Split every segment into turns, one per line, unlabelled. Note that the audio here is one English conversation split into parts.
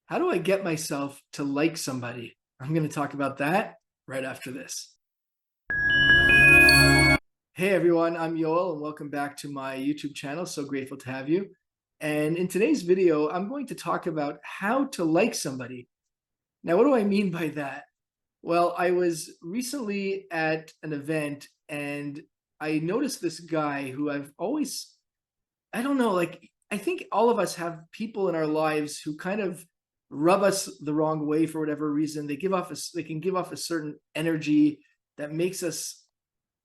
How do I get myself to like somebody? I'm going to talk about that right after this. Hey everyone, I'm Yoel and welcome back to my YouTube channel. So grateful to have you. And in today's video, I'm going to talk about how to like somebody. Now, what do I mean by that? Well, I was recently at an event and I noticed this guy who I don't know, like, I think all of us have people in our lives who kind of rub us the wrong way for whatever reason. They can give off a certain energy that makes us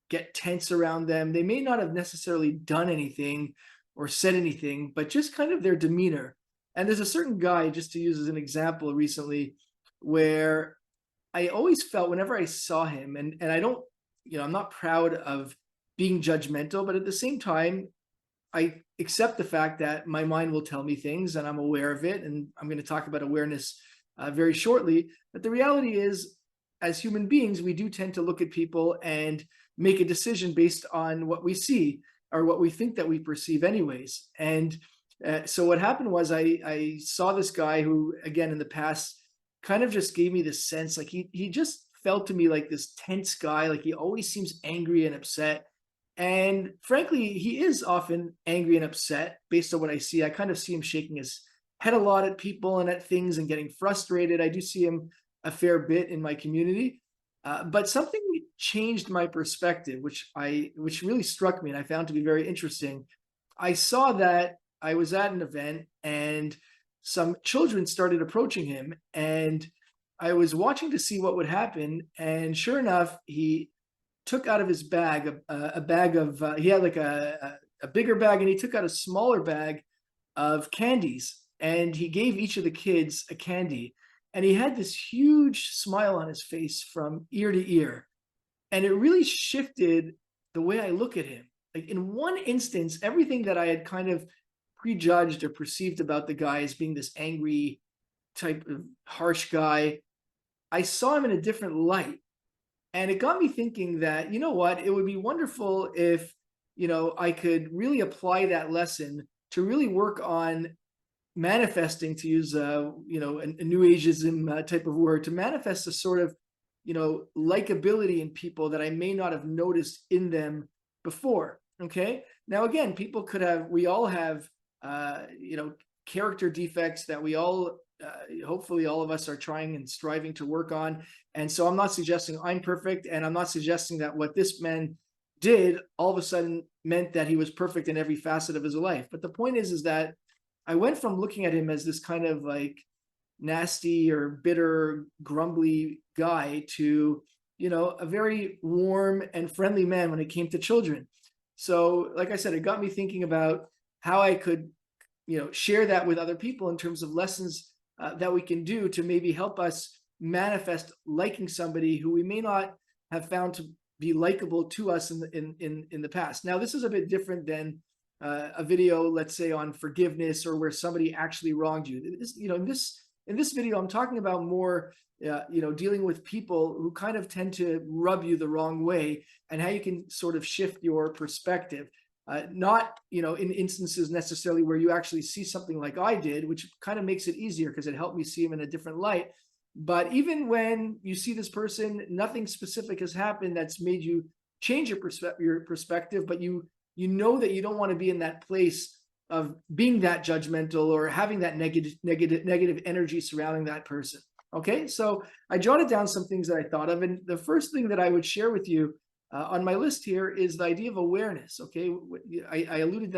get tense around them. They may not have necessarily done anything or said anything, but just kind of their demeanor. And there's a certain guy, just to use as an example recently, where I always felt whenever I saw him, and I don't, I'm not proud of being judgmental, but at the same time, I accept the fact that my mind will tell me things and I'm aware of it. And I'm going to talk about awareness very shortly. But the reality is, as human beings, we do tend to look at people and make a decision based on what we see or what we think that we perceive anyways. And so what happened was I saw this guy who, again, in the past kind of just gave me this sense, like he just felt to me like this tense guy, like he always seems angry and upset. And frankly, he is often angry and upset based on what I see. I kind of see him shaking his head a lot at people and at things and getting frustrated. I do see him a fair bit in my community. But something changed my perspective, which really struck me and I found to be very interesting. I saw that I was at an event and some children started approaching him, and I was watching to see what would happen. And sure enough, he took out of his bag a bag of he had like a bigger bag, and he took out a smaller bag of candies, and he gave each of the kids a candy, and he had this huge smile on his face from ear to ear, and it really shifted the way I look at him. Like, in one instance, everything that I had kind of prejudged or perceived about the guy as being this angry type of harsh guy, I saw him in a different light. And it got me thinking that, you know what, it would be wonderful if, I could really apply that lesson to really work on manifesting, to use, a new ageism type of word, to manifest a sort of, likability in people that I may not have noticed in them before. Okay. Now, again, we all have, character defects that we all, hopefully all of us are trying and striving to work on. And so I'm not suggesting I'm perfect, and I'm not suggesting that what this man did all of a sudden meant that he was perfect in every facet of his life. But the point is that I went from looking at him as this kind of like nasty or bitter, grumbly guy to, a very warm and friendly man when it came to children. So, like I said, it got me thinking about how I could, share that with other people in terms of lessons that we can do to maybe help us manifest liking somebody who we may not have found to be likable to us in the past. Now, this is a bit different than a video, let's say, on forgiveness or where somebody actually wronged you. In this video, I'm talking about more, dealing with people who kind of tend to rub you the wrong way, and how you can sort of shift your perspective. Not, in instances necessarily where you actually see something like I did, which kind of makes it easier because it helped me see him in a different light. But even when you see this person, nothing specific has happened that's made you change your perspective, but you know that you don't want to be in that place of being that judgmental or having that negative energy surrounding that person. Okay, so I jotted down some things that I thought of, and the first thing that I would share with you on my list here is the idea of awareness. Okay, I alluded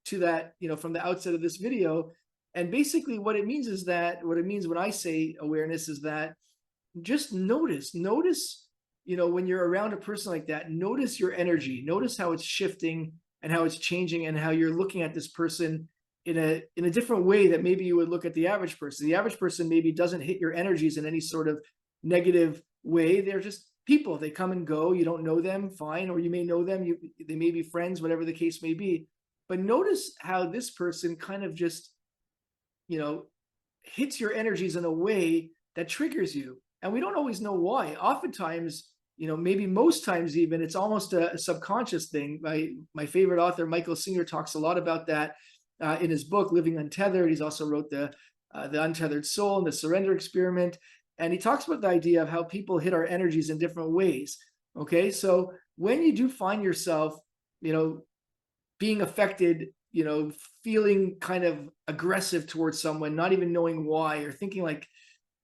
to that, from the outset of this video, and basically what it means when I say awareness is that just notice, when you're around a person like that, notice your energy, notice how it's shifting and how it's changing, and how you're looking at this person in a different way that maybe you would look at the average person. The average person maybe doesn't hit your energies in any sort of negative way. They're just people. They come and go. You don't know them, fine, or you may know them. They may be friends, whatever the case may be. But notice how this person kind of just, hits your energies in a way that triggers you. And we don't always know why. Oftentimes, maybe most times even, it's almost a subconscious thing. My favorite author, Michael Singer, talks a lot about that in his book, Living Untethered. He's also wrote the The Untethered Soul and the Surrender Experiment. And he talks about the idea of how people hit our energies in different ways. Okay, so when you do find yourself, you know, being affected, feeling kind of aggressive towards someone, not even knowing why, or thinking like,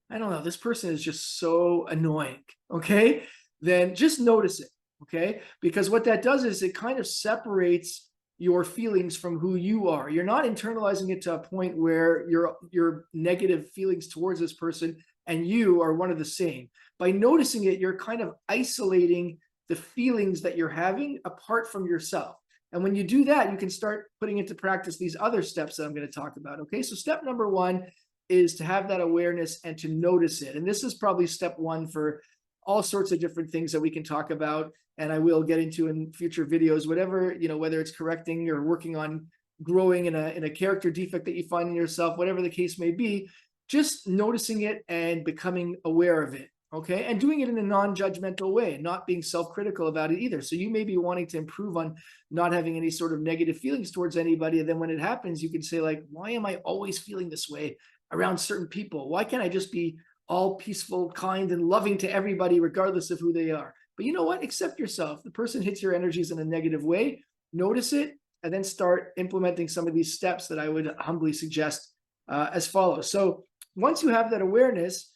I don't know, this person is just so annoying, okay? Then just notice it, okay? Because what that does is it kind of separates your feelings from who you are. You're not internalizing it to a point where your negative feelings towards this person and you are one of the same. By noticing it, you're kind of isolating the feelings that you're having apart from yourself. And when you do that, you can start putting into practice these other steps that I'm going to talk about. Okay, so step number one is to have that awareness and to notice it. And this is probably step one for all sorts of different things that we can talk about. And I will get into in future videos, whatever, whether it's correcting or working on growing in a character defect that you find in yourself, whatever the case may be, just noticing it and becoming aware of it. Okay, and doing it in a non-judgmental way, not being self-critical about it either. So you may be wanting to improve on not having any sort of negative feelings towards anybody. And then when it happens, you can say like, why am I always feeling this way around certain people? Why can't I just be all peaceful, kind, and loving to everybody, regardless of who they are? But you know what? Accept yourself. The person hits your energies in a negative way, notice it, and then start implementing some of these steps that I would humbly suggest as follows. So once you have that awareness,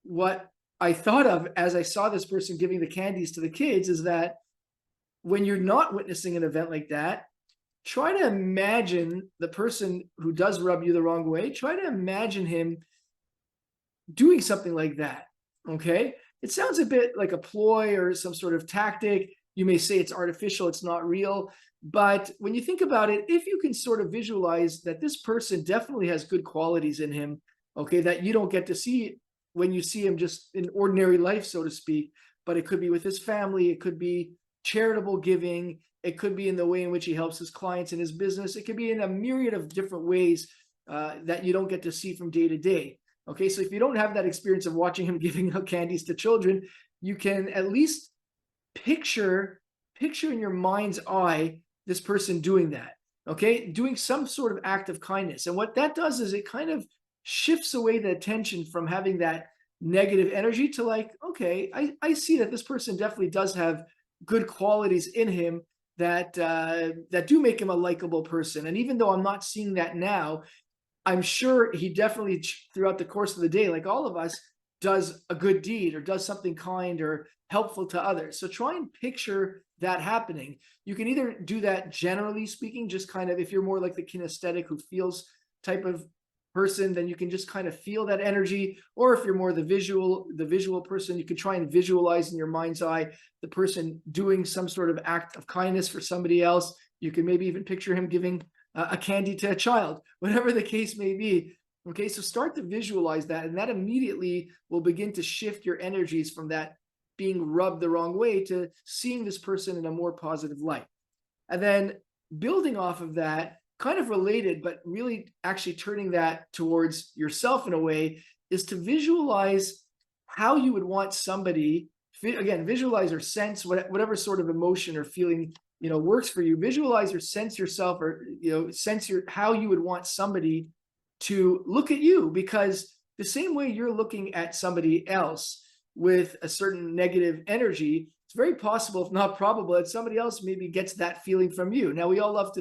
what I thought of as I saw this person giving the candies to the kids is that when you're not witnessing an event like that, try to imagine the person who does rub you the wrong way, try to imagine him doing something like that. Okay, it sounds a bit like a ploy or some sort of tactic. You may say it's artificial, it's not real. But when you think about it, if you can sort of visualize that this person definitely has good qualities in him, okay, that you don't get to see when you see him just in ordinary life, so to speak, but it could be with his family, it could be charitable giving, it could be in the way in which he helps his clients in his business, it could be in a myriad of different ways that you don't get to see from day to day. Okay, so if you don't have that experience of watching him giving out candies to children, you can at least picture in your mind's eye this person doing that, okay, doing some sort of act of kindness. And what that does is it kind of shifts away the attention from having that negative energy to like, okay, I see that this person definitely does have good qualities in him that that do make him a likable person. And even though I'm not seeing that now, I'm sure he definitely throughout the course of the day, like all of us, does a good deed or does something kind or helpful to others. So try and picture that happening. You can either do that generally speaking, just kind of if you're more like the kinesthetic who feels type of person, then you can just kind of feel that energy. Or if you're more the visual person, you could try and visualize in your mind's eye the person doing some sort of act of kindness for somebody else. You can maybe even picture him giving a candy to a child, whatever the case may be. Okay, so start to visualize that, and that immediately will begin to shift your energies from that being rubbed the wrong way to seeing this person in a more positive light. And then building off of that, kind of related, but really actually turning that towards yourself in a way, is to visualize how you would want somebody, again, visualize or sense whatever sort of emotion or feeling works for you. Visualize or sense yourself, or sense how you would want somebody to look at you, because the same way you're looking at somebody else with a certain negative energy, it's very possible, if not probable, that somebody else maybe gets that feeling from you. Now, we all love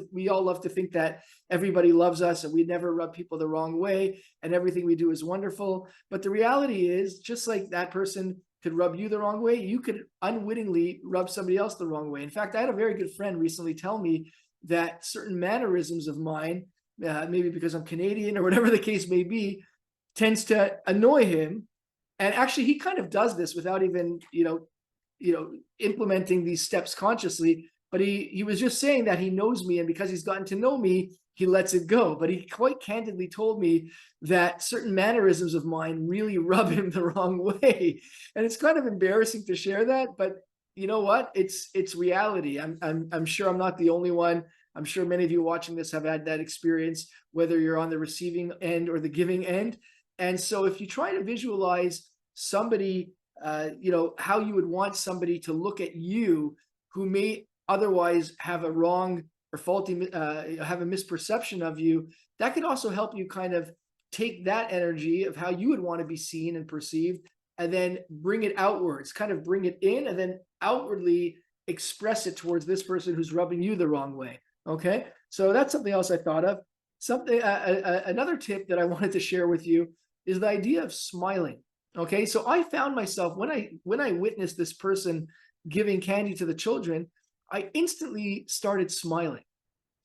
to think that everybody loves us and we never rub people the wrong way and everything we do is wonderful. But the reality is, just like that person could rub you the wrong way, you could unwittingly rub somebody else the wrong way. In fact, I had a very good friend recently tell me that certain mannerisms of mine, maybe because I'm Canadian or whatever the case may be, tends to annoy him. And actually, he kind of does this without even, implementing these steps consciously. But he was just saying that he knows me, and because he's gotten to know me, he lets it go. But he quite candidly told me that certain mannerisms of mine really rub him the wrong way. And it's kind of embarrassing to share that, but you know what? It's reality. I'm sure I'm not the only one. I'm sure many of you watching this have had that experience, whether you're on the receiving end or the giving end. And so if you try to visualize somebody, how you would want somebody to look at you who may otherwise have a wrong or faulty, have a misperception of you, that could also help you kind of take that energy of how you would want to be seen and perceived, and then bring it outwards, kind of bring it in, and then outwardly express it towards this person who's rubbing you the wrong way. Okay, so that's something else I thought of. Another tip that I wanted to share with you is the idea of smiling. Okay, so I found myself when I witnessed this person giving candy to the children, I instantly started smiling.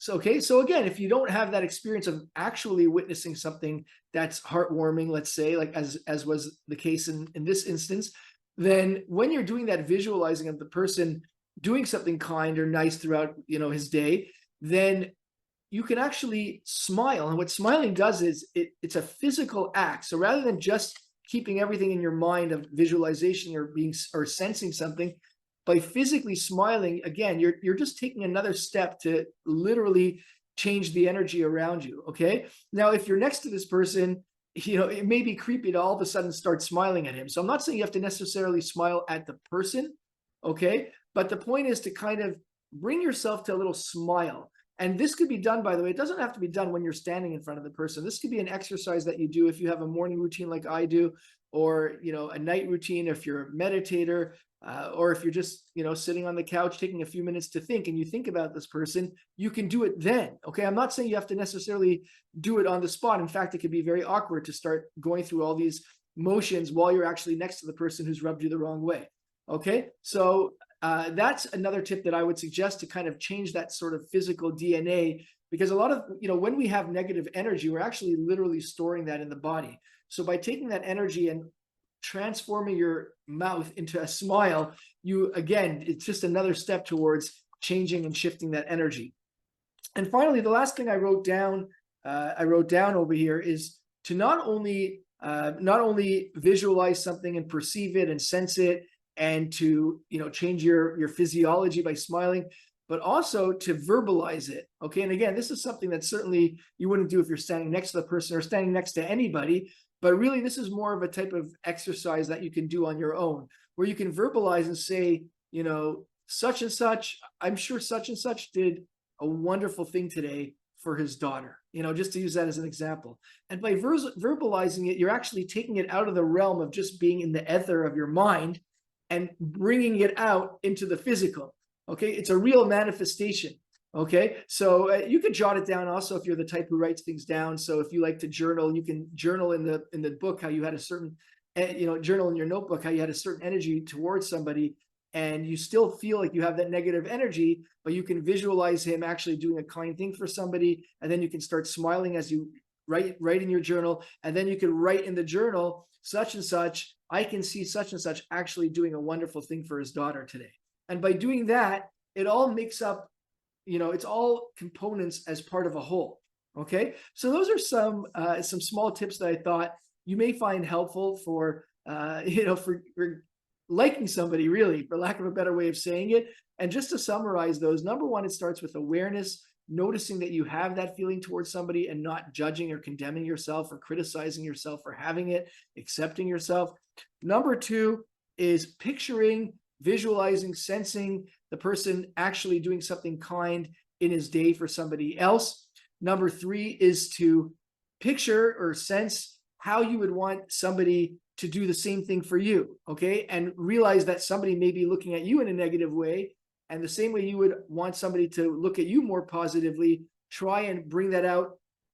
So, okay, so again, if you don't have that experience of actually witnessing something that's heartwarming, let's say, like as was the case in this instance, then when you're doing that visualizing of the person doing something kind or nice throughout, his day, then you can actually smile. And what smiling does is it's a physical act. So rather than just keeping everything in your mind of visualization or sensing something, by physically smiling, again, you're just taking another step to literally change the energy around you. Okay. Now, if you're next to this person, it may be creepy to all of a sudden start smiling at him. So I'm not saying you have to necessarily smile at the person. Okay. But the point is to kind of bring yourself to a little smile. And this could be done, by the way, it doesn't have to be done when you're standing in front of the person. This could be an exercise that you do if you have a morning routine like I do, or, a night routine if you're a meditator, or if you're just, sitting on the couch, taking a few minutes to think, and you think about this person, you can do it then. Okay. I'm not saying you have to necessarily do it on the spot. In fact, it could be very awkward to start going through all these motions while you're actually next to the person who's rubbed you the wrong way. Okay. So that's another tip that I would suggest to kind of change that sort of physical DNA, because a lot of, when we have negative energy, we're actually literally storing that in the body. So by taking that energy and transforming your mouth into a smile, it's just another step towards changing and shifting that energy. And finally, the last thing I wrote down over here is to not only visualize something and perceive it and sense it, and to change your physiology by smiling, but also to verbalize it. Okay, and again, this is something that certainly you wouldn't do if you're standing next to the person or standing next to anybody, but really this is more of a type of exercise that you can do on your own, where you can verbalize and say, such and such, I'm sure such and such did a wonderful thing today for his daughter, just to use that as an example. And by verbalizing it, you're actually taking it out of the realm of just being in the ether of your mind and bringing it out into the physical. Okay, it's a real manifestation. Okay, so you could jot it down also if you're the type who writes things down. So if you like to journal, you can journal in the book how you had a certain, journal in your notebook how you had a certain energy towards somebody, and you still feel like you have that negative energy, but you can visualize him actually doing a kind thing for somebody, and then you can start smiling as you write in your journal, and then you can write in the journal, such and such, I can see such and such actually doing a wonderful thing for his daughter today. And by doing that, it all makes up, it's all components as part of a whole. Okay, so those are some small tips that I thought you may find helpful for for liking somebody, really, for lack of a better way of saying it. And just to summarize those, number one, it starts with awareness, noticing that you have that feeling towards somebody and not judging or condemning yourself or criticizing yourself for having it, accepting yourself. Number two is picturing, visualizing, sensing the person actually doing something kind in his day for somebody else. Number three is to picture or sense how you would want somebody to do the same thing for you, okay? And realize that somebody may be looking at you in a negative way, and the same way you would want somebody to look at you more positively, try and bring that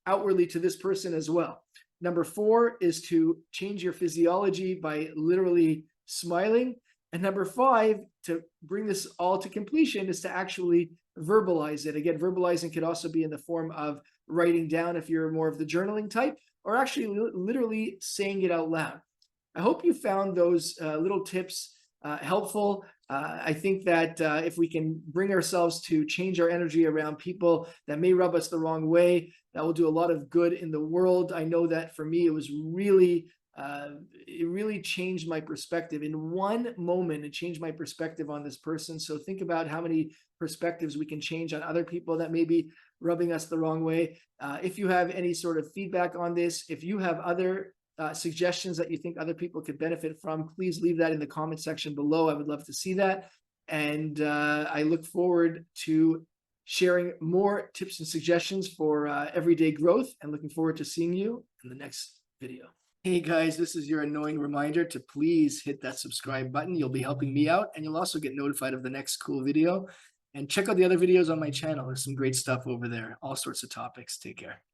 outwardly to this person as well. Number four is to change your physiology by literally smiling. And number five, to bring this all to completion, is to actually verbalize it. Again, verbalizing could also be in the form of writing down if you're more of the journaling type, or actually literally saying it out loud. I hope you found those little tips helpful. I think that if we can bring ourselves to change our energy around people that may rub us the wrong way, that will do a lot of good in the world. I know that for me, it was really, it really changed my perspective. In one moment, it changed my perspective on this person. So think about how many perspectives we can change on other people that may be rubbing us the wrong way. If you have any sort of feedback on this, if you have other suggestions that you think other people could benefit from, please leave that in the comment section below. I would love to see that. And I look forward to sharing more tips and suggestions for everyday growth, and looking forward to seeing you in the next video. Hey guys, this is your annoying reminder to please hit that subscribe button. You'll be helping me out, and you'll also get notified of the next cool video. And check out the other videos on my channel. There's some great stuff over there, all sorts of topics. Take care.